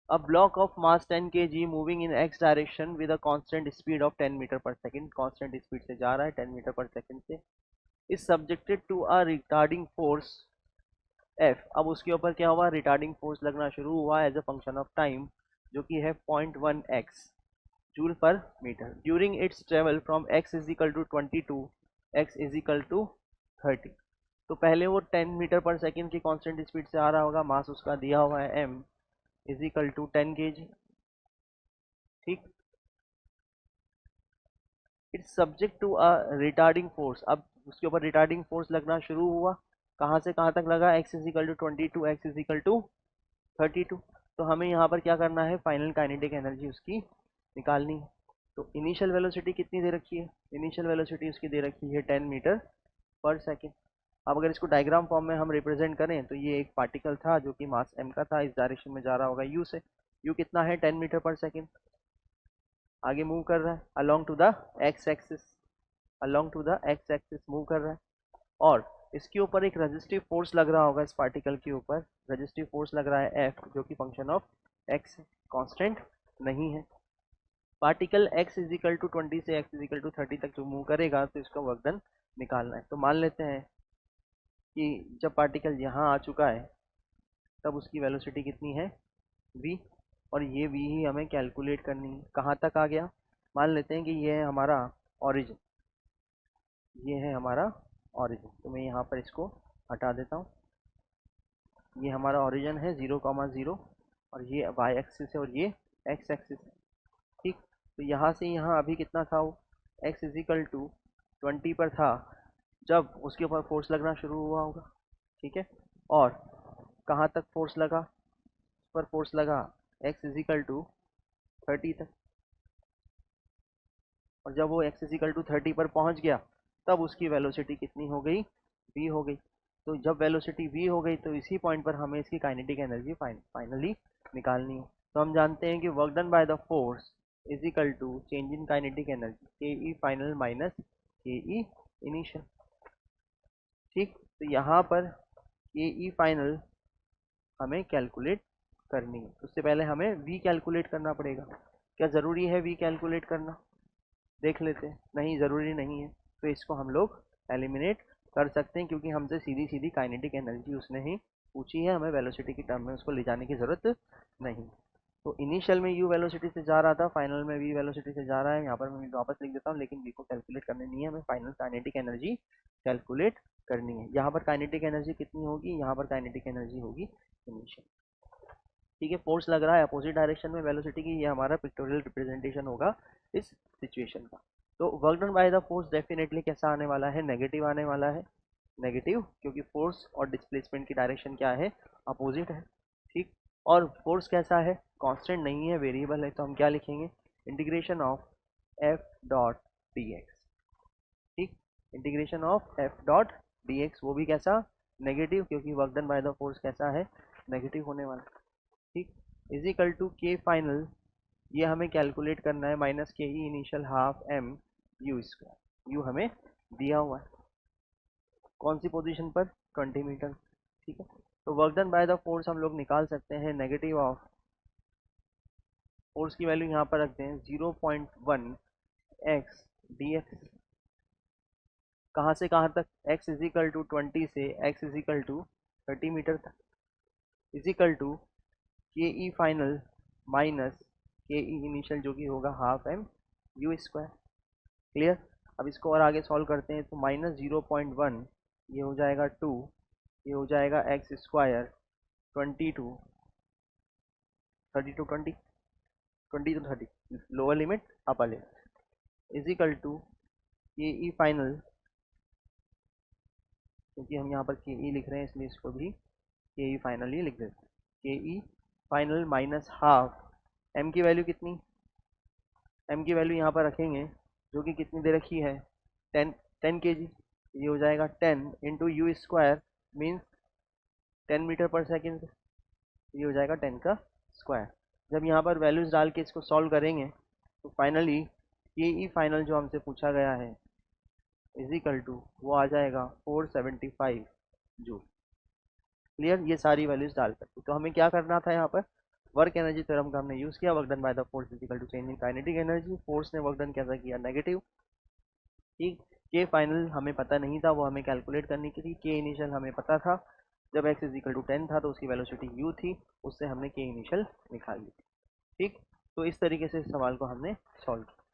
A block of mass 10 kg moving in x direction with a constant speed of 10 metre पर second, constant speed से जा रहा है 10 metre पर second से, is subjected to a retarding force F. अब उसके ऊपर क्या हुआ, रिटार्डिंग फोर्स लगना शुरू हुआ as a function of time, जो कि है 0.1 एक्स जूल पर metre, during its travel from x is equal to 22 x is equal to 30। तो पहले वो 10 मीटर पर सेकेंड की कांस्टेंट स्पीड से आ रहा होगा, मास उसका दिया हुआ है m is equal to 10 kg। ठीक, it's subject to a retarding force. अब उसके ऊपर रिटार्डिंग फोर्स लगना शुरू हुआ, कहाँ से कहाँ तक लगा, x is equal to 22 x is equal to 32। तो हमें यहाँ पर क्या करना है, फाइनल काइनेटिक एनर्जी उसकी निकालनी है। तो इनिशियल वेलोसिटी कितनी दे रखी है, इनिशियल वेलोसिटी उसकी दे रखी है 10 मीटर पर सेकेंड। अब अगर इसको डायग्राम फॉर्म में हम रिप्रेजेंट करें तो ये एक पार्टिकल था जो कि मास m का था, इस डायरेक्शन में जा रहा होगा u से, u कितना है 10 मीटर पर सेकेंड, आगे मूव कर रहा है along to the x axis, along to the x axis move कर रहा है। और इसके ऊपर एक रेजिस्टिव फोर्स लग रहा होगा, इस पार्टिकल के ऊपर रेजिस्टिव फोर्स लग रहा है F, जो कि फंक्शन ऑफ x कांस्टेंट नहीं है। पार्टिकल x इजिकल टू 20 से x इजिकल टू 30 तक जो मूव करेगा तो इसका वर्क डन निकालना है। तो मान लेते हैं कि जब पार्टिकल यहाँ आ चुका है तब उसकी वेलोसिटी कितनी है v, और ये v ही हमें कैलकुलेट करनी है। कहाँ तक आ गया, मान लेते हैं कि ये है हमारा ऑरिजिन, ये है हमारा ऑरिजिन। तो मैं यहाँ पर इसको हटा देता हूँ, ये हमारा ओरिजिन है 0,0, और ये वाई एक्सिस है और ये एक्स एक्सिस है। ठीक, तो यहाँ से यहाँ अभी कितना था वो, एक्स इजिकल टू 20 पर था जब उसके ऊपर फोर्स लगना शुरू हुआ होगा। ठीक है, और कहाँ तक फोर्स लगा, उस पर फोर्स लगा एक्स इजिकल टू 30 तक, और जब वो एक्स इजिकल टू 30 पर पहुँच गया तब उसकी वेलोसिटी कितनी हो गई, v हो गई। तो जब वेलोसिटी v हो गई तो इसी पॉइंट पर हमें इसकी काइनेटिक एनर्जी फाइनली निकालनी है। तो हम जानते हैं कि work done by the force is equal to change in kinetic energy K E final minus K E initial. ठीक, तो यहाँ पर के ई फाइनल हमें कैलकुलेट करनी है, उससे पहले हमें v कैलकुलेट करना पड़ेगा। क्या ज़रूरी है v कैलकुलेट करना, देख लेते हैं, नहीं ज़रूरी नहीं है। तो इसको हम लोग एलिमिनेट कर सकते हैं, क्योंकि हमसे सीधी सीधी काइनेटिक एनर्जी उसने ही पूछी है, हमें वेलोसिटी की टर्म में उसको ले जाने की ज़रूरत नहीं। तो इनिशियल में u वेलोसिटी से जा रहा था, फाइनल में v वेलोसिटी से जा रहा है। यहाँ पर मैं वापस लिख देता हूँ, लेकिन v को कैलकुलेट करने नहीं है, हमें फाइनल काइनेटिक एनर्जी कैलकुलेट करनी है। यहाँ पर काइनेटिक एनर्जी कितनी होगी, यहाँ पर काइनेटिक एनर्जी होगी इनिशियल। ठीक है, फोर्स लग रहा है अपोजिट डायरेक्शन में वेलोसिटी की, ये हमारा पिक्टोरियल रिप्रेजेंटेशन होगा इस सिचुएशन का। तो work done by the force definitely कैसा आने वाला है, नेगेटिव आने वाला है, नेगेटिव, क्योंकि फोर्स और डिस्प्लेसमेंट की डायरेक्शन क्या है, अपोजिट है। ठीक, और फोर्स कैसा है, कांस्टेंट नहीं है, वेरिएबल है। तो हम क्या लिखेंगे, integration of F dot D X. ठीक, integration of F dot D X, वो भी कैसा, नेगेटिव, क्योंकि work done by the force कैसा है, नेगेटिव होने वाला। ठीक, is equal to K final, ये हमें कैलकुलेट करना है, minus K E initial half M you square, U हमें दिया हुआ है कौन सी पोजीशन पर, 20 मीटर। ठीक है, तो work done by the force हम लोग निकाल सकते हैं, नेगेटिव ऑफ फोर्स की वैल्यू यहाँ पर रखते हैं 0.1 एक्स डी एक्स, कहाँ से कहाँ तक, एक्स इजिकल टू 20 से एक्स इजिकल टू 30 मीटर तक, is equal to K E final minus K E initial, जो कि होगा half M you square. Clear, अब इसको और आगे सॉल्व करते हैं, तो माइनस 0.1, ये हो जाएगा 2, ये हो जाएगा x square 22, 30 lower limit upper limit, equal to K E final, क्योंकि हम यहाँ पर के ई लिख रहे हैं इसलिए इसको भी के ई फाइनल ही लिख देते हैं, के E final minus half M की वैल्यू कितनी, एम की वैल्यू यहाँ पर रखेंगे जो कि कितनी दे रखी है, 10 के जी। ये हो जाएगा 10 into u square means 10 metre पर सेकेंड, ये हो जाएगा 10 का स्क्वायर। जब यहाँ पर वैल्यूज डाल के इसको सॉल्व करेंगे तो फाइनली के ई फाइनल जो हमसे पूछा गया है इजिकल टू वो आ जाएगा 475 जूल। क्लियर, ये सारी वैल्यूज डाल सकते। तो हमें क्या करना था यहाँ पर, वर्क एनर्जी थ्योरम का हमने यूज़ किया, work done by the force is equal to change in kinetic energy. Force ने वर्क डन कैसा किया, नेगेटिव। ठीक, के फाइनल हमें पता नहीं था, वो हमें कैलकुलेट करनी की थी। के इनिशियल हमें पता था, जब x इज इक्वल टू 10 था तो उसकी वेलोसिटी u थी, उससे हमने के इनिशियल निकाल ली। ठीक, तो इस तरीके से इस सवाल को हमने सॉल्व किया।